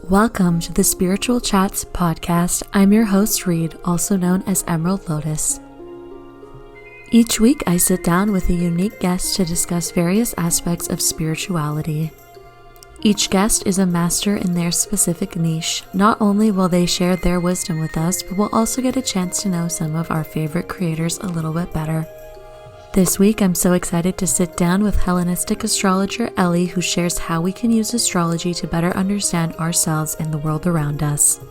Welcome to the Spiritual Chats podcast. I'm your host, Reed, also known as Emerald Lotus. Each week, I sit down with a unique guest to discuss various aspects of spirituality. Each guest is a master in their specific niche. Not only will they share their wisdom with us, but we'll also get a chance to know some of our favorite creators a little bit better. This week, I'm so excited to sit down with Hellenistic Astrologer Ellie, who shares how we can use astrology to better understand ourselves and the world around us.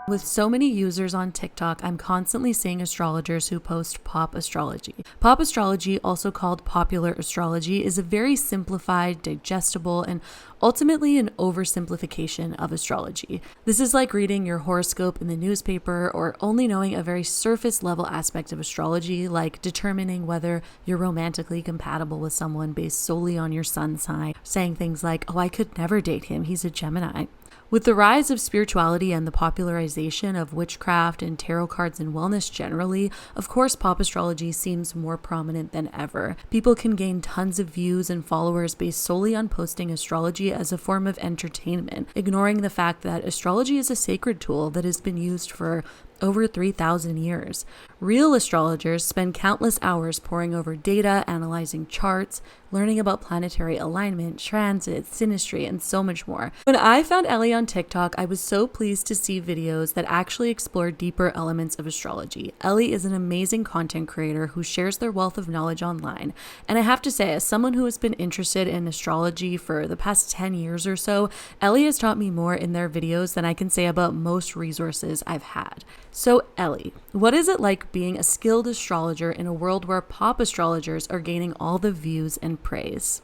With so many users on TikTok, I'm constantly seeing astrologers who post Pop Astrology. Pop Astrology, also called popular astrology, is a very simplified, digestible, and ultimately an oversimplification of astrology. This is like reading your horoscope in the newspaper or only knowing a very surface level aspect of astrology, like determining whether you're romantically compatible with someone based solely on your sun sign, saying things like, "Oh, I could never date him, he's a Gemini." With the rise of spirituality and the popularization of witchcraft and tarot cards and wellness generally, of course, pop astrology seems more prominent than ever. People can gain tons of views and followers based solely on posting astrology as a form of entertainment, ignoring the fact that astrology is a sacred tool that has been used for over 3,000 years. Real astrologers spend countless hours poring over data, analyzing charts, learning about planetary alignment, transits, synastry, and so much more. When I found Ellie on TikTok, I was so pleased to see videos that actually explore deeper elements of astrology. Ellie is an amazing content creator who shares their wealth of knowledge online. And I have to say, as someone who has been interested in astrology for the past 10 years or so, Ellie has taught me more in their videos than I can say about most resources I've had. So Ellie, what is it like being a skilled astrologer in a world where pop astrologers are gaining all the views and praise?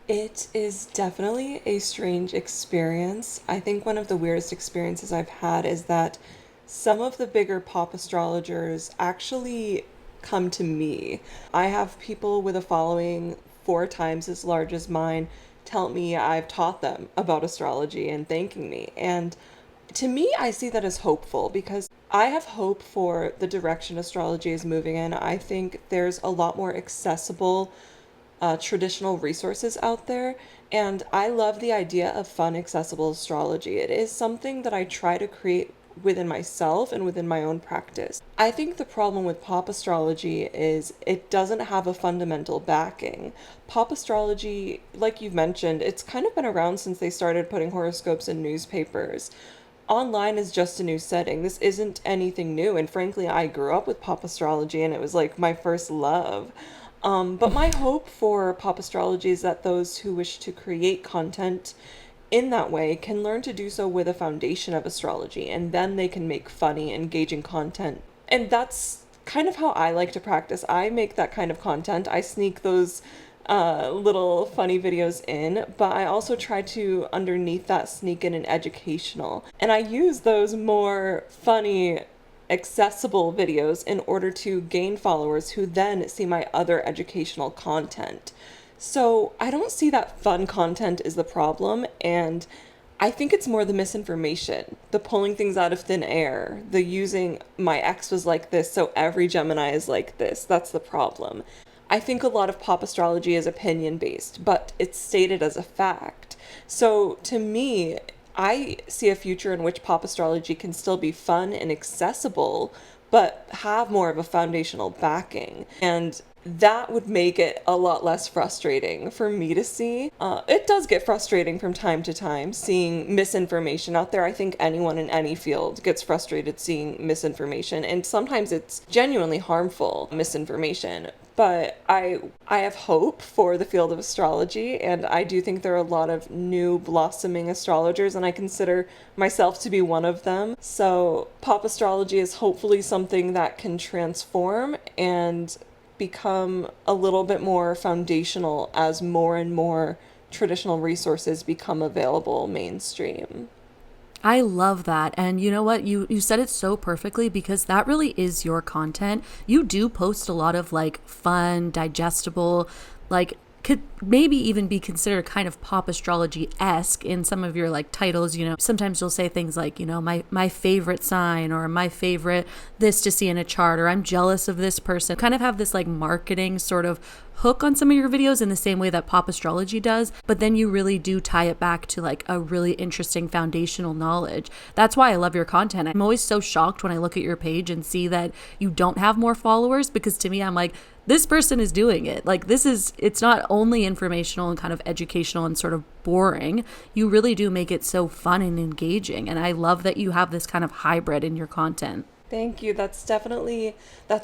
It is definitely a strange experience. I think one of the weirdest experiences I've had is that some of the bigger pop astrologers actually come to me. I have people with a following 4 times as large as mine tell me I've taught them about astrology and thanking me. And to me, I see that as hopeful because I have hope for the direction astrology is moving in. I think there's a lot more accessible traditional resources out there, and I love the idea of fun, accessible astrology. It is something that I try to create within myself and within my own practice. I think the problem with pop astrology is it doesn't have a fundamental backing. Pop astrology, like you've mentioned, it's kind of been around since they started putting horoscopes in newspapers. Online is just a new setting. This isn't anything new, and frankly, I grew up with pop astrology and it was like my first love. But my hope for pop astrology is that those who wish to create content in that way can learn to do so with a foundation of astrology, and then they can make funny, engaging content. And that's kind of how I like to practice. I make that kind of content. I sneak those little funny videos in, but I also try to underneath that sneak in an educational. And I use those more funny, accessible videos in order to gain followers who then see my other educational content. So I don't see that fun content is the problem, and I think it's more the misinformation, the pulling things out of thin air, the using my ex was like this, so every Gemini is like this. That's the problem. I think a lot of pop astrology is opinion-based, but it's stated as a fact. So to me, I see a future in which pop astrology can still be fun and accessible, but have more of a foundational backing. And that would make it a lot less frustrating for me to see. It does get frustrating from time to time seeing misinformation out there. I think anyone in any field gets frustrated seeing misinformation, and sometimes it's genuinely harmful misinformation. But I have hope for the field of astrology, and I do think there are a lot of new blossoming astrologers, and I consider myself to be one of them. So pop astrology is hopefully something that can transform and become a little bit more foundational as more and more traditional resources become available mainstream. I love that. And you know what? You said it so perfectly because that really is your content. You do post a lot of like fun, digestible, like could maybe even be considered kind of pop astrology-esque in some of your like titles. Sometimes you'll say things like, my favorite sign, or my favorite this to see in a chart, or I'm jealous of this person. Kind of have this like marketing sort of hook on some of your videos in the same way that pop astrology does, but then you really do tie it back to like a really interesting foundational knowledge. That's why I love your content. I'm always so shocked when I look at your page and see that you don't have more followers, because to me, I'm like, this person is doing it. Like, it's not only informational and kind of educational and sort of boring. You really do make it so fun and engaging. And I love that you have this kind of hybrid in your content. Thank you. That's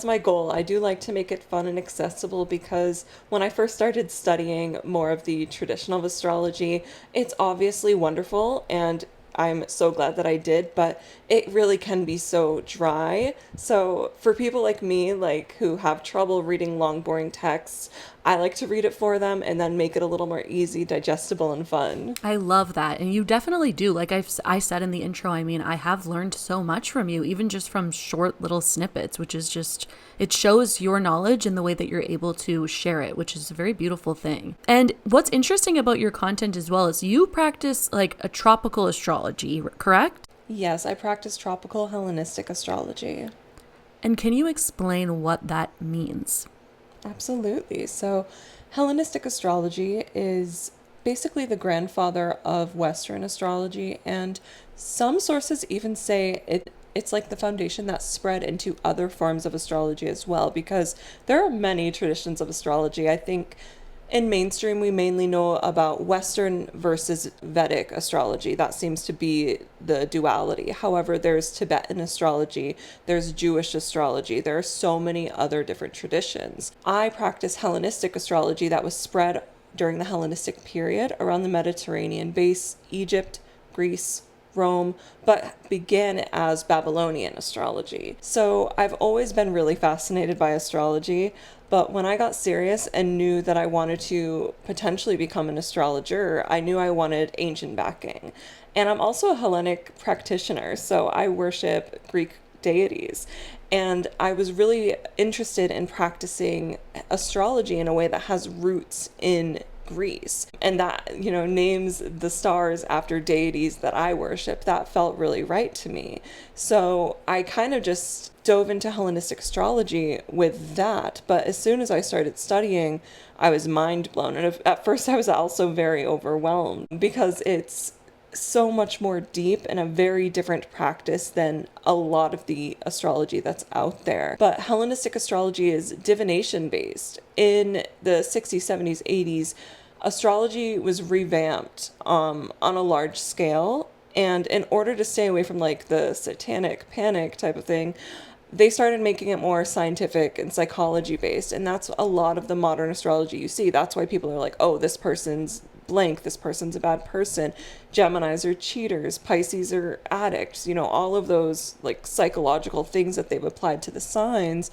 my goal. I do like to make it fun and accessible, because when I first started studying more of the traditional of astrology, it's obviously wonderful, and I'm so glad that I did, but it really can be so dry. So for people like me, like who have trouble reading long, boring texts, I like to read it for them and then make it a little more easy, digestible, and fun. I love that. And you definitely do. Like I said in the intro, I mean, I have learned so much from you, even just from short little snippets, which is just, it shows your knowledge and the way that you're able to share it, which is a very beautiful thing. And what's interesting about your content as well is you practice like a tropical astrology, correct? Yes, I practice tropical Hellenistic astrology. And can you explain what that means? Absolutely. So, Hellenistic astrology is basically the grandfather of Western astrology, and some sources even say it's like the foundation that spread into other forms of astrology as well, because there are many traditions of astrology. I think in mainstream, we mainly know about Western versus Vedic astrology. That seems to be the duality. However, there's Tibetan astrology, there's Jewish astrology, there are so many other different traditions. I practice Hellenistic astrology that was spread during the Hellenistic period around the Mediterranean base, Egypt, Greece, Rome, but began as Babylonian astrology. So I've always been really fascinated by astrology, but when I got serious and knew that I wanted to potentially become an astrologer, I knew I wanted ancient backing. And I'm also a Hellenic practitioner, so I worship Greek deities. And I was really interested in practicing astrology in a way that has roots in Greece, and that, names the stars after deities that I worship. That felt really right to me. So I kind of just dove into Hellenistic astrology with that. But as soon as I started studying, I was mind blown. And at first I was also very overwhelmed, because it's so much more deep and a very different practice than a lot of the astrology that's out there. But Hellenistic astrology is divination based. In the 60s, 70s, 80s, astrology was revamped on a large scale. And in order to stay away from like the satanic panic type of thing, they started making it more scientific and psychology based. And that's a lot of the modern astrology you see. That's why people are like, oh, this person's blank, this person's a bad person, Geminis are cheaters, Pisces are addicts. All of those like psychological things that they've applied to the signs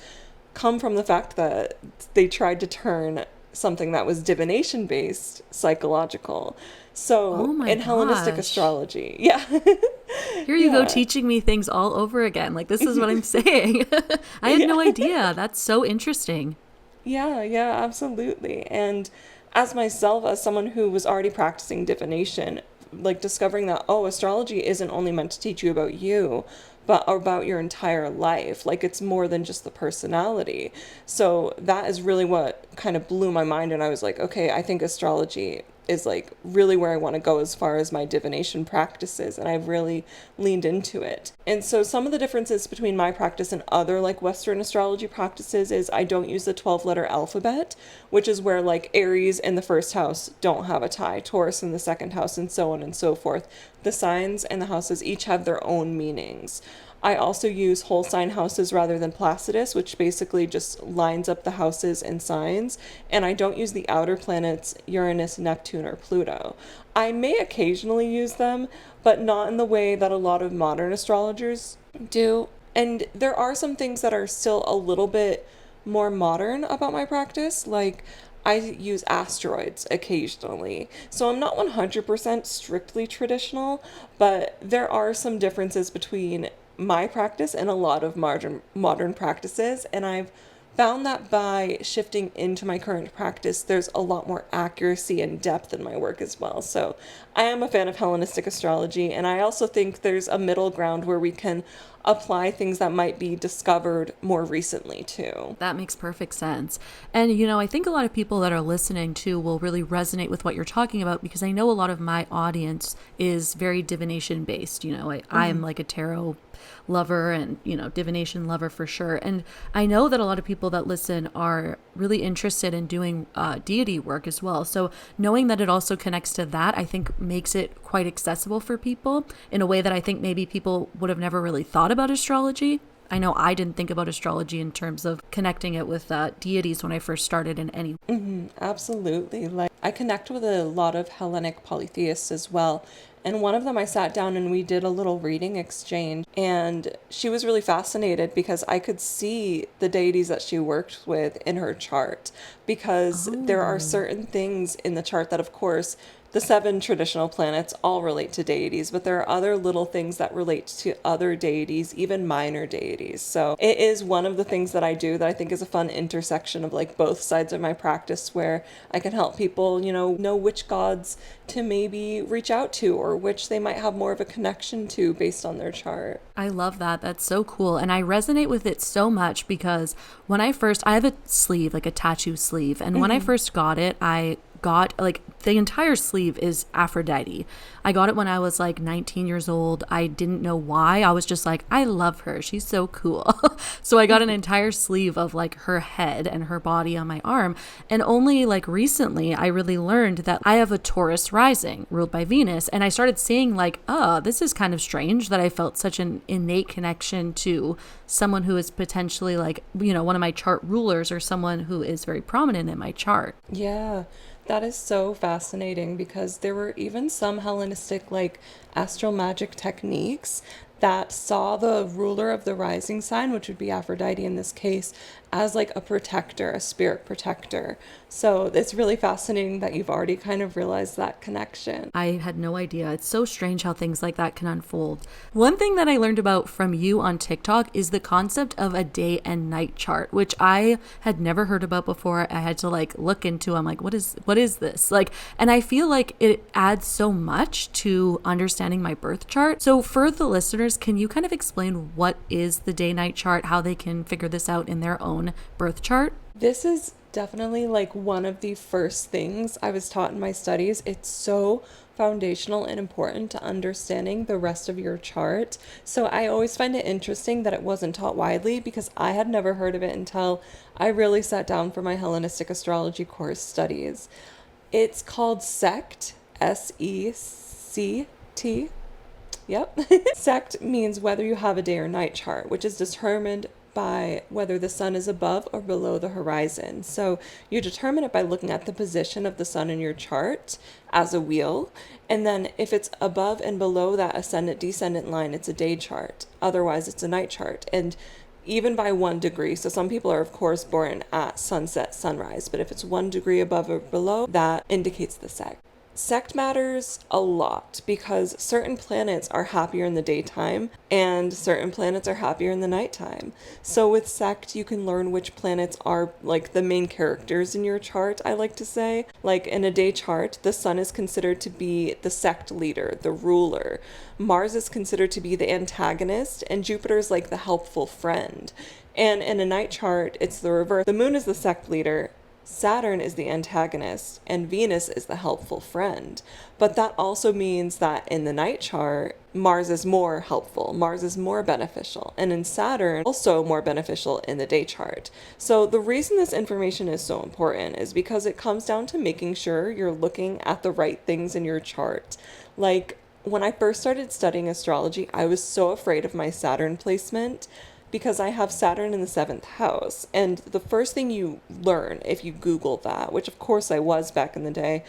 come from the fact that they tried to turn something that was divination based psychological. So in Hellenistic astrology, yeah. Here you go, teaching me things all over again. Like, this is what I'm saying. I had no idea. That's so interesting. Yeah, absolutely. And as someone who was already practicing divination, like discovering that, astrology isn't only meant to teach you about you, but about your entire life. Like, it's more than just the personality. So that is really what kind of blew my mind. And I was like, okay, I think astrology is like really where I want to go as far as my divination practices, and I've really leaned into it. And so some of the differences between my practice and other like Western astrology practices is I don't use the 12-letter alphabet, which is where like Aries in the first house don't have a tie, Taurus in the second house, and so on and so forth. The signs and the houses each have their own meanings. I also use whole sign houses rather than Placidus, which basically just lines up the houses and signs. And I don't use the outer planets, Uranus, Neptune, or Pluto. I may occasionally use them, but not in the way that a lot of modern astrologers do. And there are some things that are still a little bit more modern about my practice, like I use asteroids occasionally. So I'm not 100% strictly traditional, but there are some differences between my practice and a lot of modern practices, and I've found that by shifting into my current practice, there's a lot more accuracy and depth in my work as well. So I am a fan of Hellenistic astrology, and I also think there's a middle ground where we can apply things that might be discovered more recently too. That makes perfect sense. And, I think a lot of people that are listening too will really resonate with what you're talking about, because I know a lot of my audience is very divination based. I am like a tarot lover and, divination lover for sure. And I know that a lot of people that listen are really interested in doing deity work as well. So knowing that it also connects to that, I think makes it quite accessible for people in a way that I think maybe people would have never really thought about astrology. I know I didn't think about astrology in terms of connecting it with deities when I first started in any. Absolutely. Like, I connect with a lot of Hellenic polytheists as well. And one of them, I sat down and we did a little reading exchange. And she was really fascinated because I could see the deities that she worked with in her chart. Because there are certain things in the chart that, of course, the 7 traditional planets all relate to deities, but there are other little things that relate to other deities, even minor deities. So it is one of the things that I do that I think is a fun intersection of like both sides of my practice, where I can help people, know which gods to maybe reach out to or which they might have more of a connection to based on their chart. I love that. That's so cool. And I resonate with it so much because when I have a sleeve, like a tattoo sleeve. And when I first got it, I got like the entire sleeve is Aphrodite. I got it when I was like 19 years old. I didn't know why. I was just like, I love her. She's so cool. So I got an entire sleeve of like her head and her body on my arm. And only like recently, I really learned that I have a Taurus rising ruled by Venus. And I started seeing like, oh, this is kind of strange that I felt such an innate connection to someone who is potentially like, one of my chart rulers or someone who is very prominent in my chart. Yeah. That is so fascinating because there were even some Hellenistic like astral magic techniques that saw the ruler of the rising sign, which would be Aphrodite in this case, as like a protector, a spirit protector. So it's really fascinating that you've already kind of realized that connection. I had no idea. It's so strange how things like that can unfold. One thing that I learned about from you on TikTok is the concept of a day and night chart, which I had never heard about before. I had to like look into. I'm like, what is this? Like, and I feel like it adds so much to understanding my birth chart. So for the listeners, can you kind of explain what is the day-night chart, how they can figure this out in their own birth chart? This is definitely like one of the first things I was taught in my studies. It's so foundational and important to understanding the rest of your chart. So I always find it interesting that it wasn't taught widely because I had never heard of it until I really sat down for my Hellenistic Astrology course studies. It's called SECT, SECT. Yep. SECT means whether you have a day or night chart, which is determined by whether the sun is above or below the horizon. So you determine it by looking at the position of the sun in your chart as a wheel. And then if it's above and below that ascendant descendant line, it's a day chart. Otherwise, it's a night chart. And even by 1 degree, so some people are of course born at sunset, sunrise, but if it's 1 degree above or below, that indicates the sect. Sect matters a lot because certain planets are happier in the daytime and certain planets are happier in the nighttime. So with sect, you can learn which planets are like the main characters in your chart, I like to say. Like in a day chart, the sun is considered to be the sect leader, the ruler. Mars is considered to be the antagonist, and Jupiter is like the helpful friend. And in a night chart, it's the reverse. The moon is the sect leader, Saturn is the antagonist, and Venus is the helpful friend. But that also means that in the night chart, Mars is more helpful, Mars is more beneficial, and in Saturn, also more beneficial in the day chart. So the reason this information is so important is because it comes down to making sure you're looking at the right things in your chart. Like, when I first started studying astrology, I was so afraid of my Saturn placement because I have Saturn in the 7th house. And the first thing you learn if you Google that, which of course I was back in the day,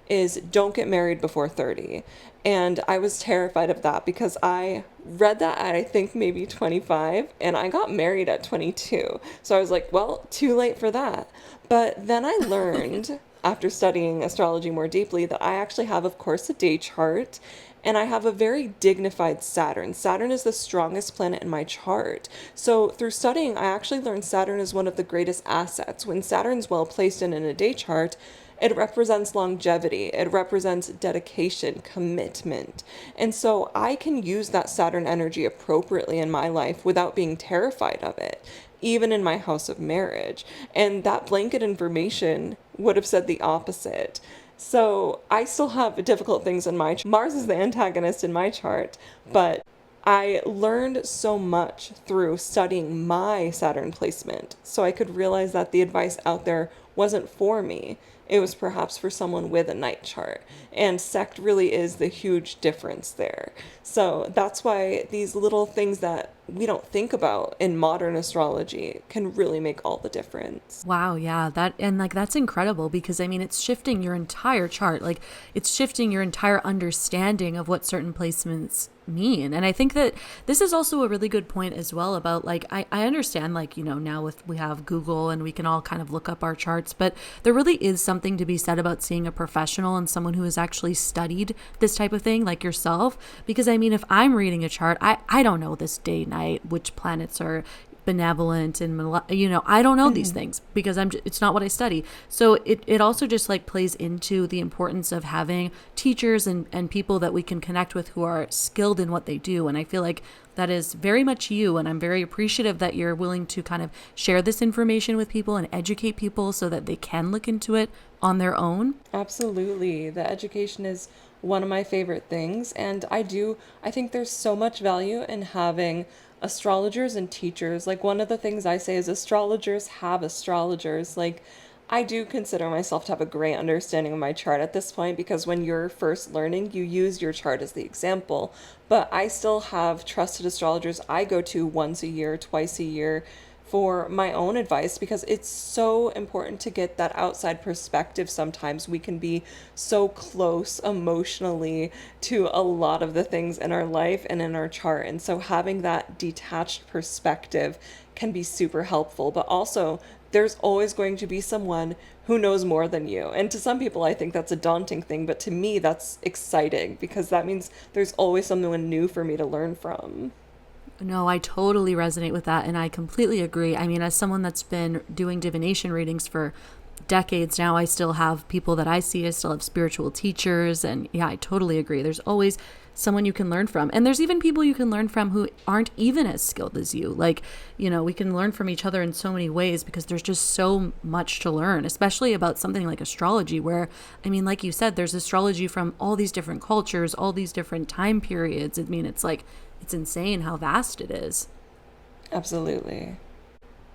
is don't get married before 30. And I was terrified of that because I read that at I think maybe 25 and I got married at 22. So I was like, well, too late for that. But then I learned after studying astrology more deeply, that I actually have, of course, a day chart, and I have a very dignified Saturn. Saturn is the strongest planet in my chart. So through studying, I actually learned Saturn is one of the greatest assets. When Saturn's well placed in a day chart, it represents longevity. It represents dedication, commitment. And so I can use that Saturn energy appropriately in my life without being terrified of it, even in my house of marriage. And that blanket information would have said the opposite. So I still have difficult things in my chart. Mars is the antagonist in my chart, but I learned so much through studying my Saturn placement. So I could realize that the advice out there wasn't for me. It was perhaps for someone with a night chart. And sect really is the huge difference there. So that's why these little things that we don't think about in modern astrology can really make all the difference. Wow, yeah, that's incredible, because I mean, it's shifting your entire chart. Like, it's shifting your entire understanding of what certain placements mean. And I think that this is also a really good point as well about, like, I understand, like, now we have Google and we can all kind of look up our charts, but there really is something to be said about seeing a professional and someone who has actually studied this type of thing, like yourself. Because I mean, if I'm reading a chart, I don't know this day, night, which planets are benevolent and I don't know these things, because it's not what I study. So it also just like plays into the importance of having teachers and people that we can connect with who are skilled in what they do. And I feel like that is very much you, and I'm very appreciative that you're willing to kind of share this information with people and educate people so that they can look into it on their own. Absolutely. The education is one of my favorite things, and I think there's so much value in having astrologers and teachers. Like, one of the things I say is astrologers have astrologers. Like, I do consider myself to have a great understanding of my chart at this point, because when you're first learning, you use your chart as the example. But I still have trusted astrologers I go to once a year, twice a year, for my own advice, because it's so important to get that outside perspective. Sometimes we can be so close emotionally to a lot of the things in our life and in our chart. And so having that detached perspective can be super helpful. But also, there's always going to be someone who knows more than you. And to some people, I think that's a daunting thing. But to me, that's exciting, because that means there's always someone new for me to learn from. No, I totally resonate with that, and I completely agree. I mean, as someone that's been doing divination readings for decades now, I still have people that I see. I still have spiritual teachers, and yeah, I totally agree. There's always someone you can learn from. And there's even people you can learn from who aren't even as skilled as you. Like, we can learn from each other in so many ways, because there's just so much to learn, especially about something like astrology, where, I mean, like you said, there's astrology from all these different cultures, all these different time periods. I mean, it's insane how vast it is. Absolutely.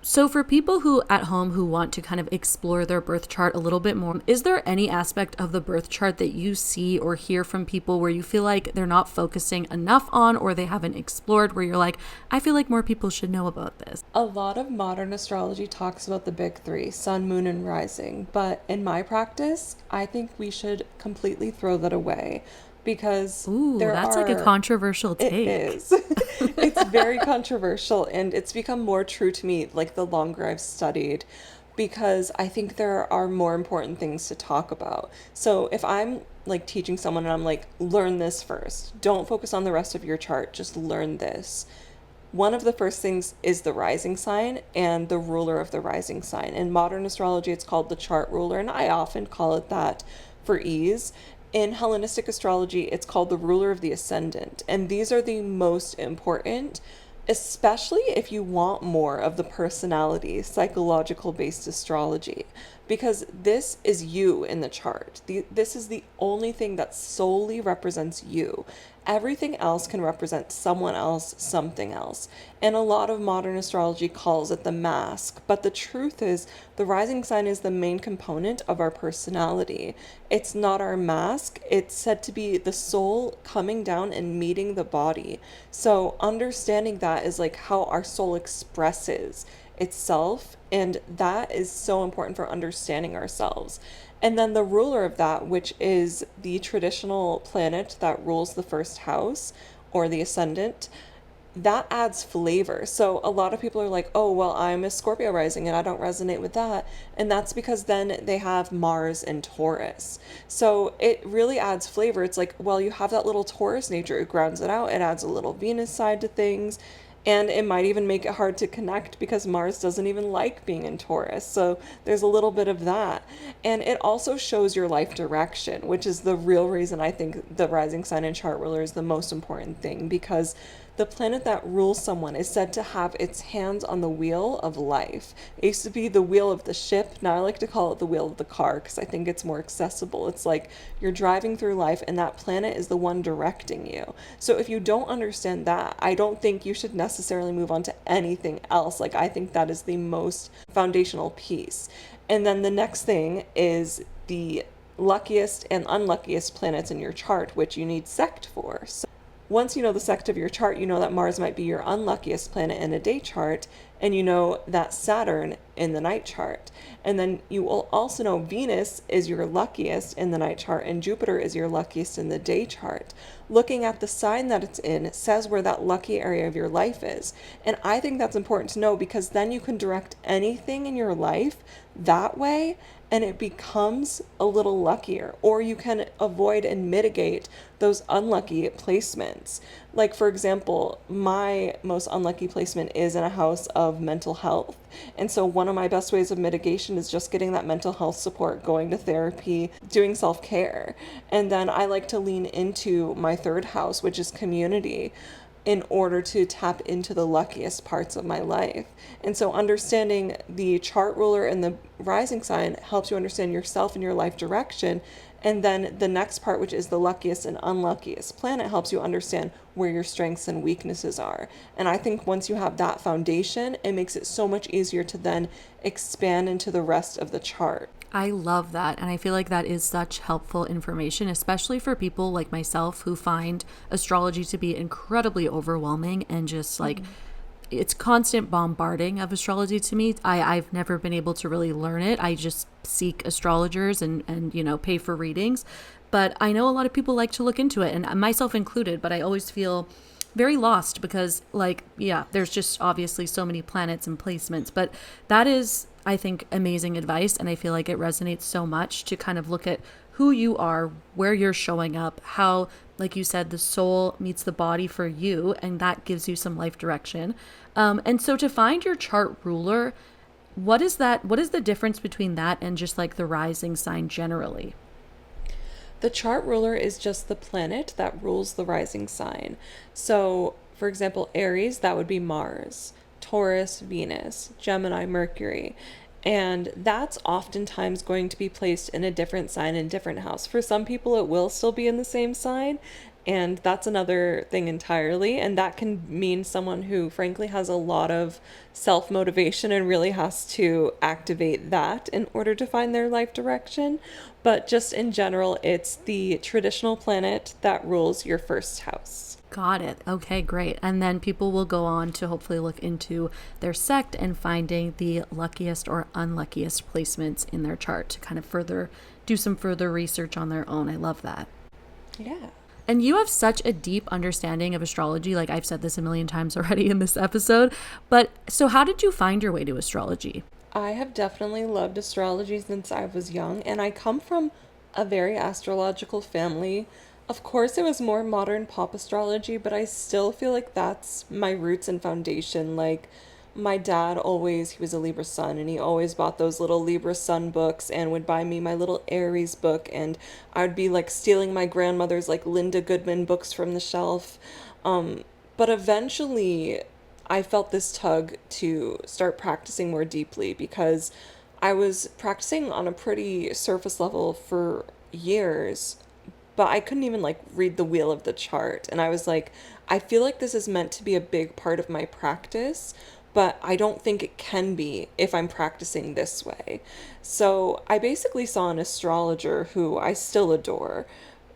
So for people who at home who want to kind of explore their birth chart a little bit more, is there any aspect of the birth chart that you see or hear from people where you feel like they're not focusing enough on, or they haven't explored, where you're like, I feel like more people should know about this? A lot of modern astrology talks about the big three, sun, moon, and rising. But in my practice, I think we should completely throw that away, because that's like a controversial take. It is. It's very controversial, and it's become more true to me like the longer I've studied, because I think there are more important things to talk about. So if I'm like teaching someone and I'm like, learn this first, don't focus on the rest of your chart, just learn this. One of the first things is the rising sign and the ruler of the rising sign. In modern astrology, it's called the chart ruler, and I often call it that for ease. In Hellenistic astrology, it's called the ruler of the ascendant. And these are the most important, especially if you want more of the personality, psychological based astrology, because this is you in the chart. This is the only thing that solely represents you. Everything else can represent someone else, something else. And a lot of modern astrology calls it the mask. But the truth is, the rising sign is the main component of our personality. It's not our mask. It's said to be the soul coming down and meeting the body. So understanding that is like how our soul expresses itself. And that is so important for understanding ourselves. And then the ruler of that, which is the traditional planet that rules the first house or the ascendant, that adds flavor. So a lot of people are like, oh, well, I'm a Scorpio rising and I don't resonate with that. And that's because then they have Mars and Taurus. So it really adds flavor. It's like, well, you have that little Taurus nature. It grounds it out. It adds a little Venus side to things. And it might even make it hard to connect because Mars doesn't even like being in Taurus. So there's a little bit of that. And it also shows your life direction, which is the real reason I think the rising sign and chart ruler is the most important thing, because the planet that rules someone is said to have its hands on the wheel of life. It used to be the wheel of the ship. Now I like to call it the wheel of the car because I think it's more accessible. It's like you're driving through life and that planet is the one directing you. So if you don't understand that, I don't think you should necessarily move on to anything else. Like, I think that is the most foundational piece. And then the next thing is the luckiest and unluckiest planets in your chart, which you need sect for. So once you know the sect of your chart, you know that Mars might be your unluckiest planet in a day chart, and you know that Saturn in the night chart. And then you will also know Venus is your luckiest in the night chart, and Jupiter is your luckiest in the day chart. Looking at the sign that it's in says where that lucky area of your life is. And I think that's important to know, because then you can direct anything in your life that way and it becomes a little luckier, or you can avoid and mitigate those unlucky placements. Like, for example, my most unlucky placement is in a house of mental health. And so one of my best ways of mitigation is just getting that mental health support, going to therapy, doing self-care. And then I like to lean into my third house, which is community, in order to tap into the luckiest parts of my life. And so understanding the chart ruler and the rising sign helps you understand yourself and your life direction. And then the next part, which is the luckiest and unluckiest planet, helps you understand where your strengths and weaknesses are. And I think once you have that foundation, it makes it so much easier to then expand into the rest of the chart. I love that. And I feel like that is such helpful information, especially for people like myself who find astrology to be incredibly overwhelming and just like it's constant bombarding of astrology to me. I've never been able to really learn it. I just seek astrologers and you know, pay for readings. But I know a lot of people like to look into it, and myself included, but I always feel very lost because, like, yeah, there's just obviously so many planets and placements. But that is, I think, amazing advice. And I feel like it resonates so much to kind of look at who you are, where you're showing up, how, like you said, the soul meets the body for you, and that gives you some life direction. And so to find your chart ruler, what is that? What is the difference between that and just like the rising sign generally? The chart ruler is just the planet that rules the rising sign. So, for example, Aries, that would be Mars, Taurus, Venus, Gemini, Mercury. And that's oftentimes going to be placed in a different sign in different house. For some people, it will still be in the same sign. And that's another thing entirely. And that can mean someone who, frankly, has a lot of self-motivation and really has to activate that in order to find their life direction. But just in general, it's the traditional planet that rules your first house. Got it. Okay, great. And then people will go on to hopefully look into their sect and finding the luckiest or unluckiest placements in their chart to kind of further do some further research on their own. I love that. Yeah. And you have such a deep understanding of astrology. Like, I've said this a million times already in this episode. But so how did you find your way to astrology? I have definitely loved astrology since I was young, and I come from a very astrological family. Of course, it was more modern pop astrology, but I still feel like that's my roots and foundation. Like, my dad always, he was a Libra sun, and he always bought those little Libra sun books and would buy me my little Aries book, and I'd be like stealing my grandmother's like Linda Goodman books from the shelf. But eventually I felt this tug to start practicing more deeply, because I was practicing on a pretty surface level for years, but I couldn't even like read the wheel of the chart. And I was like, I feel like this is meant to be a big part of my practice, but I don't think it can be if I'm practicing this way. So I basically saw an astrologer who I still adore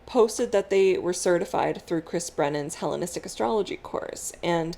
posted that they were certified through Chris Brennan's Hellenistic Astrology course, and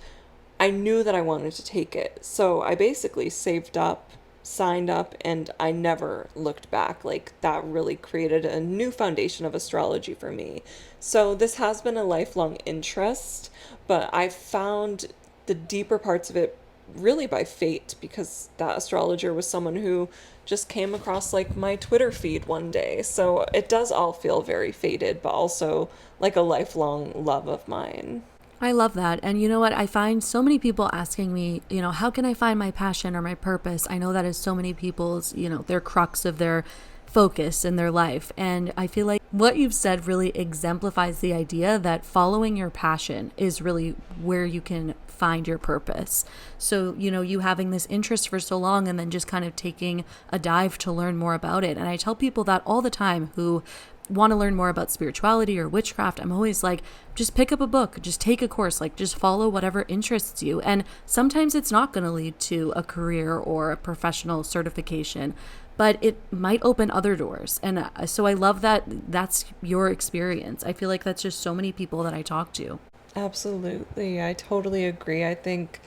I knew that I wanted to take it. So I basically saved up signed up and I never looked back. Like, that really created a new foundation of astrology for me. So this has been a lifelong interest, but I found the deeper parts of it really by fate, because that astrologer was someone who just came across like my Twitter feed one day. So it does all feel very fated, but also like a lifelong love of mine. I love that. And you know what? I find so many people asking me, how can I find my passion or my purpose? I know that is so many people's, their crux of their focus in their life. And I feel like what you've said really exemplifies the idea that following your passion is really where you can find your purpose. So, you having this interest for so long and then just kind of taking a dive to learn more about it. And I tell people that all the time who want to learn more about spirituality or witchcraft. I'm always like, just pick up a book, just take a course, like just follow whatever interests you. And sometimes it's not going to lead to a career or a professional certification, but it might open other doors. And so I love that that's your experience. I feel like that's just so many people that I talk to. Absolutely. I totally agree. I think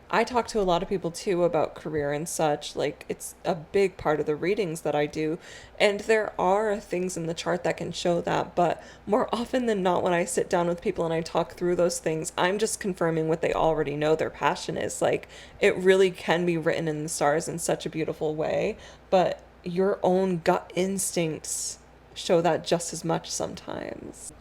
I talk to a lot of people too about career and such. Like, it's a big part of the readings that I do. And there are things in the chart that can show that. But more often than not, when I sit down with people and I talk through those things, I'm just confirming what they already know their passion is. Like, it really can be written in the stars in such a beautiful way. But your own gut instincts show that just as much sometimes.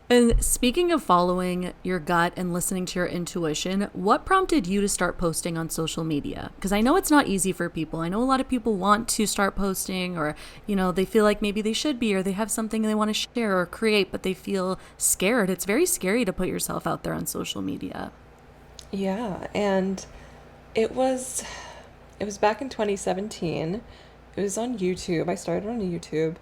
And speaking of following your gut and listening to your intuition, what prompted you to start posting on social media? Because I know it's not easy for people. I know a lot of people want to start posting, or, they feel like maybe they should be, or they have something they want to share or create, but they feel scared. It's very scary to put yourself out there on social media. Yeah, and it was it was back in 2017. It was on YouTube. I started on YouTube,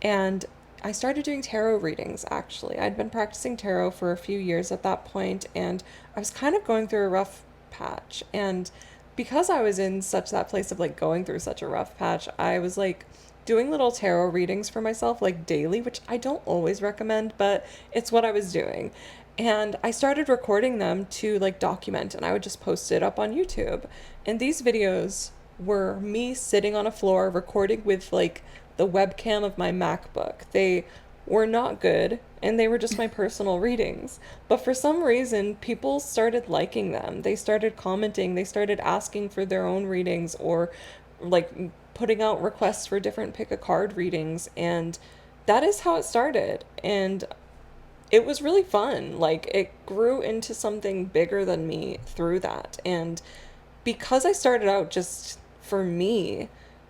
and I started doing tarot readings, actually. I'd been practicing tarot for a few years at that point, and I was kind of going through a rough patch. And because I was in such that place of like going through such a rough patch, I was like doing little tarot readings for myself like daily, which I don't always recommend, but it's what I was doing. And I started recording them to like document, and I would just post it up on YouTube. And these videos were me sitting on a floor recording with like the webcam of my MacBook. They were not good, and they were just my personal readings. But for some reason, people started liking them. They started commenting, they started asking for their own readings, or like putting out requests for different pick a card readings. And that is how it started. And it was really fun. Like, it grew into something bigger than me through that. And because I started out just for me,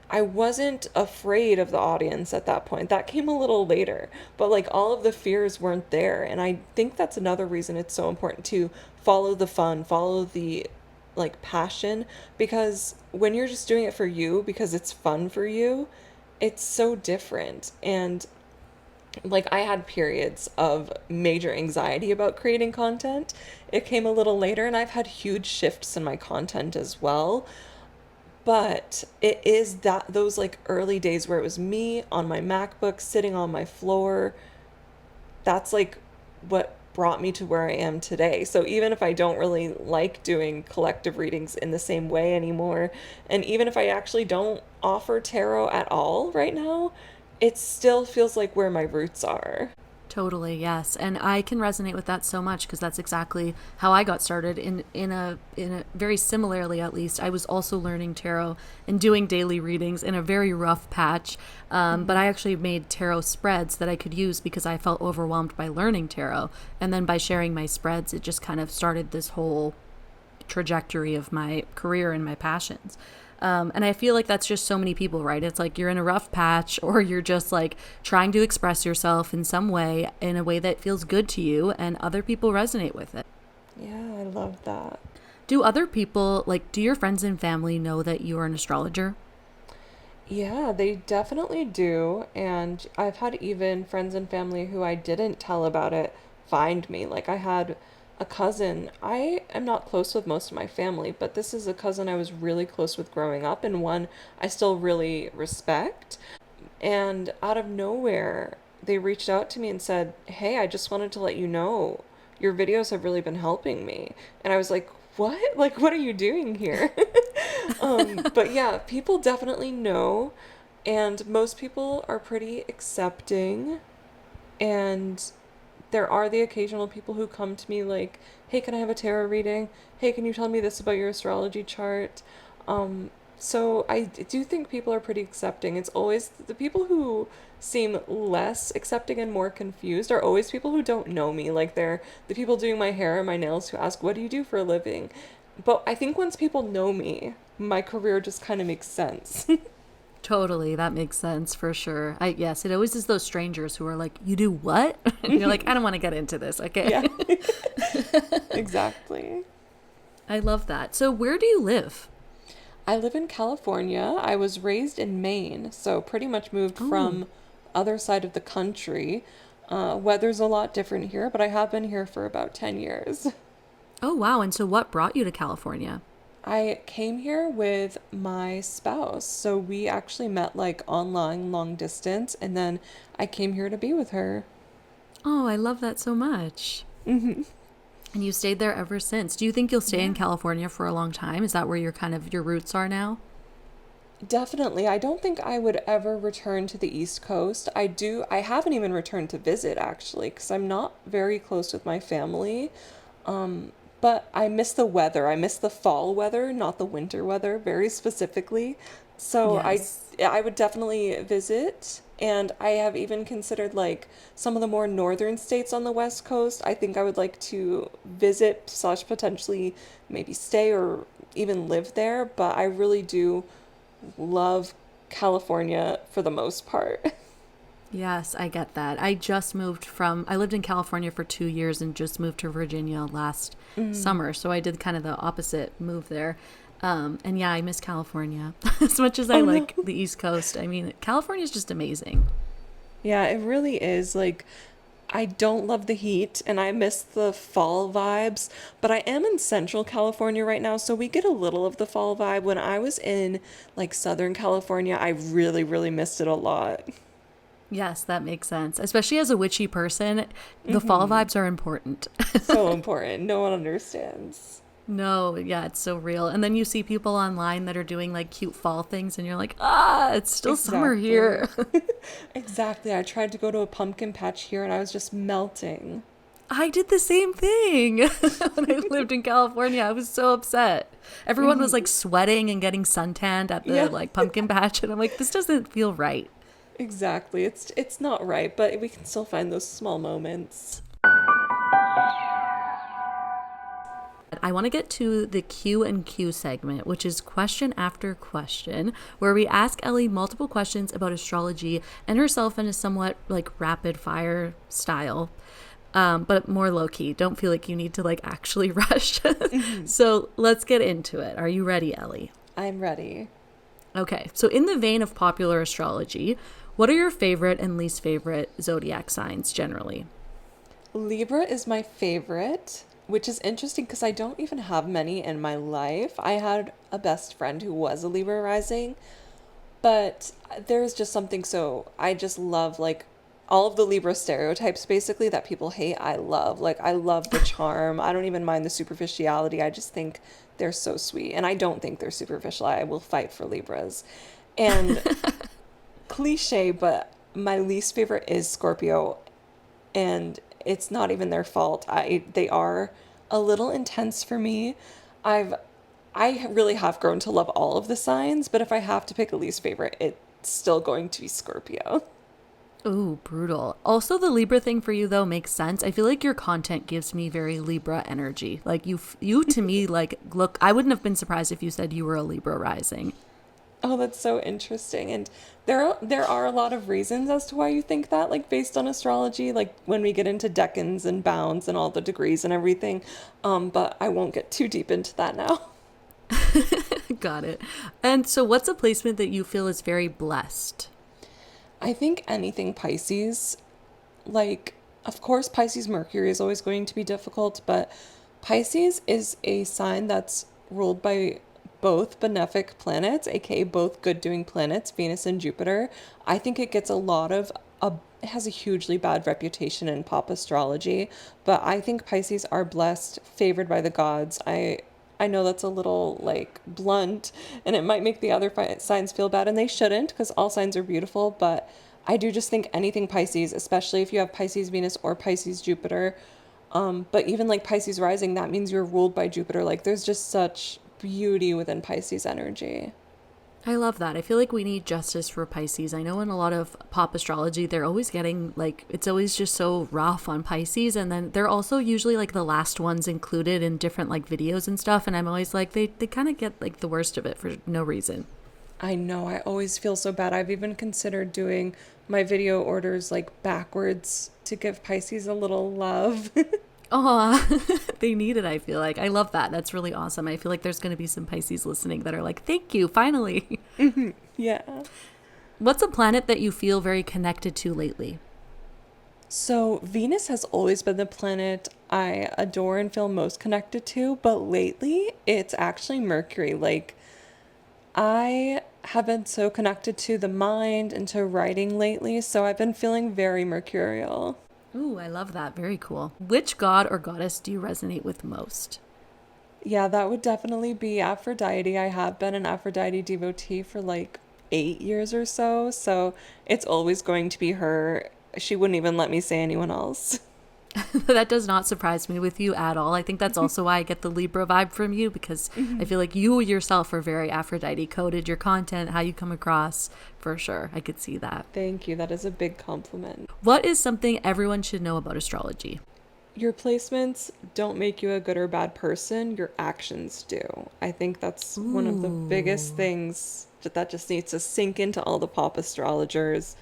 I wasn't afraid of the audience at that point. That came a little later, but like all of the fears weren't there. And I think that's another reason it's so important to follow the fun, follow the like passion, because when you're just doing it for you because it's fun for you, it's so different. And like, I had periods of major anxiety about creating content. It came a little later, and I've had huge shifts in my content as well. But it is that those like early days where it was me on my MacBook sitting on my floor. That's like what brought me to where I am today. So even if I don't really like doing collective readings in the same way anymore, and even if I actually don't offer tarot at all right now, it still feels like where my roots are. Totally, yes. And I can resonate with that so much because that's exactly how I got started in a very similarly, at least. I was also learning tarot and doing daily readings in a very rough patch. But I actually made tarot spreads that I could use because I felt overwhelmed by learning tarot. And then by sharing my spreads, it just kind of started this whole trajectory of my career and my passions. And I feel like that's just so many people, right? It's like you're in a rough patch, or you're just like trying to express yourself in some way, in a way that feels good to you, and other people resonate with it. Yeah, I love that. Do other people, like, do your friends and family know that you are an astrologer? Yeah, they definitely do. And I've had even friends and family who I didn't tell about it find me. Like, I had a cousin. I am not close with most of my family, but this is a cousin I was really close with growing up, and one I still really respect. And out of nowhere, they reached out to me and said, "Hey, I just wanted to let you know your videos have really been helping me." And I was like, "What? Like, what are you doing here?" But yeah, people definitely know, and most people are pretty accepting. And there are the occasional people who come to me like, hey, can I have a tarot reading? Hey, can you tell me this about your astrology chart? Um, so I do think people are pretty accepting. It's always the people who seem less accepting and more confused are always people who don't know me. Like they're the people doing my hair and my nails who ask, what do you do for a living? But I think once people know me, my career just kind of makes sense. Totally, that makes sense for sure. Yes, it always is those strangers who are like, "You do what?" And you're like, "I don't want to get into this." Okay. Yeah, exactly. I love that. So, where do you live? I live in California. I was raised in Maine, so pretty much moved Oh. from other side of the country. Weather's a lot different here, but I have been here for about 10 years. Oh, wow. And so what brought you to California? I came here with my spouse, so we actually met like online long distance, and then I came here to be with her. Oh, I love that so much. Hmm. And you stayed there ever since. Do you think you'll stay in Yeah. California for a long time? Is that where your kind of your roots are now? Definitely. I don't think I would ever return to the East Coast. I haven't even returned to visit actually, because I'm not very close with my family. Um, but I miss the weather. I miss the fall weather, not the winter weather, very specifically. So Yes. I would definitely visit. And I have even considered like some of the more northern states on the West Coast. I think I would like to visit slash potentially maybe stay or even live there. But I really do love California for the most part. Yes, I get that. I lived in California for 2 years and just moved to Virginia last Mm. summer. So I did kind of the opposite move there. And yeah, I miss California as much as I Oh no. like the East Coast. I mean, California is just amazing. Yeah, it really is. Like, I don't love the heat and I miss the fall vibes, but I am in Central California right now, so we get a little of the fall vibe. When I was in like Southern California, I really, really missed it a lot. Yes, that makes sense. Especially as a witchy person, the fall Hmm. vibes are important. So important. No one understands. No, yeah, it's so real. And then you see people online that are doing like cute fall things, and you're like, ah, it's still summer Exactly. here. Exactly. I tried to go to a pumpkin patch here and I was just melting. I did the same thing when I lived in California. I was so upset. Everyone was Hmm. like sweating and getting suntanned at the Yeah. like pumpkin patch, and I'm like, this doesn't feel right. Exactly. It's not right, but we can still find those small moments. I want to get to the Q and Q segment, which is question after question, where we ask Ellie multiple questions about astrology and herself in a somewhat like rapid fire style, but more low key. Don't feel like you need to like actually rush. Hmm. So let's get into it. Are you ready, Ellie? I'm ready. Okay, so in the vein of popular astrology, what are your favorite and least favorite zodiac signs generally? Libra is my favorite, which is interesting because I don't even have many in my life. I had a best friend who was a Libra rising, but there's just something so I just love like all of the Libra stereotypes basically that people hate. I love. Like I love the charm. I don't even mind the superficiality. I just think they're so sweet. And I don't think they're superficial. I will fight for Libras. And cliche, but my least favorite is Scorpio, and it's not even their fault. They are a little intense for me. I've I really have grown to love all of the signs, but if I have to pick a least favorite, it's still going to be Scorpio. Ooh, brutal. Also, the Libra thing for you though makes sense. I feel like your content gives me very Libra energy. Like you to me like look. I wouldn't have been surprised if you said you were a Libra rising. Oh, that's so interesting. And there are a lot of reasons as to why you think that, like based on astrology, like when we get into decans and bounds and all the degrees and everything. But I won't get too deep into that now. Got it. And so, what's a placement that you feel is very blessed? I think anything Pisces, like, of course, Pisces Mercury is always going to be difficult, but Pisces is a sign that's ruled by both benefic planets, aka both good doing planets, Venus and Jupiter. I think it gets a lot of it has a hugely bad reputation in pop astrology, but I think Pisces are blessed, favored by the gods. I know that's a little like blunt and it might make the other signs feel bad, and they shouldn't because all signs are beautiful, but I do just think anything Pisces, especially if you have Pisces Venus or Pisces Jupiter, but even like Pisces rising, that means you're ruled by Jupiter. Like there's just such beauty within Pisces energy. I love that. I feel like we need justice for Pisces. I know in a lot of pop astrology, they're always getting like, it's always just so rough on Pisces. And then they're also usually like the last ones included in different like videos and stuff. And I'm always like, they kind of get like the worst of it for no reason. I know, I always feel so bad. I've even considered doing my video orders like backwards to give Pisces a little love. Oh, they need it, I feel like. I love that. That's really awesome. I feel like there's going to be some Pisces listening that are like, thank you, finally. Yeah. What's a planet that you feel very connected to lately? So Venus has always been the planet I adore and feel most connected to, but lately it's actually Mercury. Like I have been so connected to the mind and to writing lately, so I've been feeling very mercurial. Ooh, I love that. Very cool. Which god or goddess do you resonate with most? Yeah, that would definitely be Aphrodite. I have been an Aphrodite devotee for like 8 years or so, so it's always going to be her. She wouldn't even let me say anyone else. That does not surprise me with you at all. I think that's also why I get the Libra vibe from you, because I feel like you yourself are very Aphrodite coded. Your content, how you come across, for sure. I could see that. Thank you. That is a big compliment. What is something everyone should know about astrology? Your placements don't make you a good or bad person. Your actions do. I think that's one of the biggest things that just needs to sink into all the pop astrologers.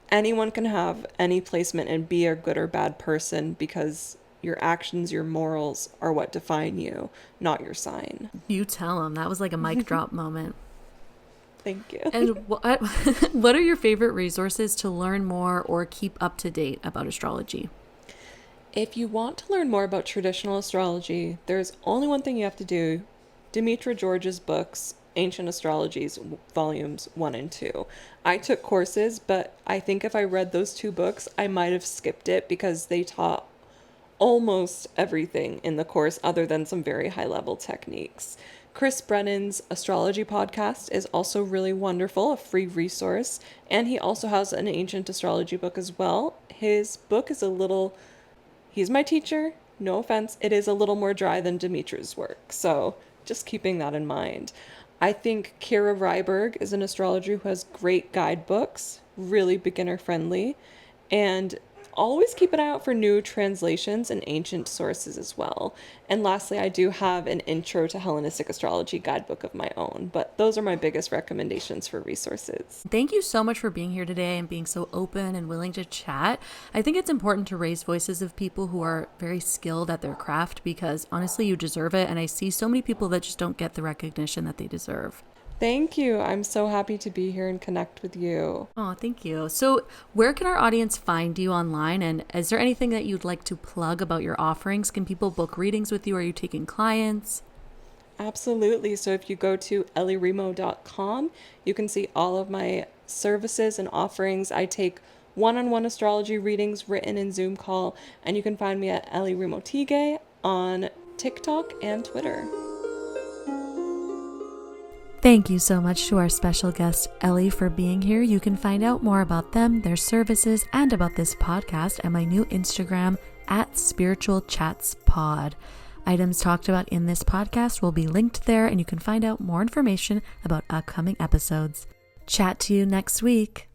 Anyone can have any placement and be a good or bad person because your actions, your morals are what define you, not your sign. You tell them. That was like a mic drop moment. Thank you. And what are your favorite resources to learn more or keep up to date about astrology? If you want to learn more about traditional astrology, there's only one thing you have to do. Demetra George's books, Ancient Astrologies, volumes 1 and 2. I took courses, but I think if I read those 2 books, I might have skipped it because they taught almost everything in the course other than some very high level techniques. Chris Brennan's astrology podcast is also really wonderful, a free resource, and he also has an ancient astrology book as well. His book is he's my teacher, no offense, it is a little more dry than Demetra's work, so just keeping that in mind. I think Kira Ryberg is an astrologer who has great guidebooks, really beginner friendly, and always keep an eye out for new translations and ancient sources as well. And lastly, I do have an intro to Hellenistic astrology guidebook of my own, but those are my biggest recommendations for resources. Thank you so much for being here today and being so open and willing to chat. I think it's important to raise voices of people who are very skilled at their craft because honestly, you deserve it. And I see so many people that just don't get the recognition that they deserve. Thank you. I'm so happy to be here and connect with you. Oh, thank you. So where can our audience find you online? And is there anything that you'd like to plug about your offerings? Can people book readings with you? Are you taking clients? Absolutely. So if you go to ellieremo.com, you can see all of my services and offerings. I take one-on-one astrology readings written in Zoom call, and you can find me at Ellie Remotigue on TikTok and Twitter. Thank you so much to our special guest, Ellie, for being here. You can find out more about them, their services, and about this podcast at my new Instagram at Spiritual Chats Pod. Items talked about in this podcast will be linked there, and you can find out more information about upcoming episodes. Chat to you next week.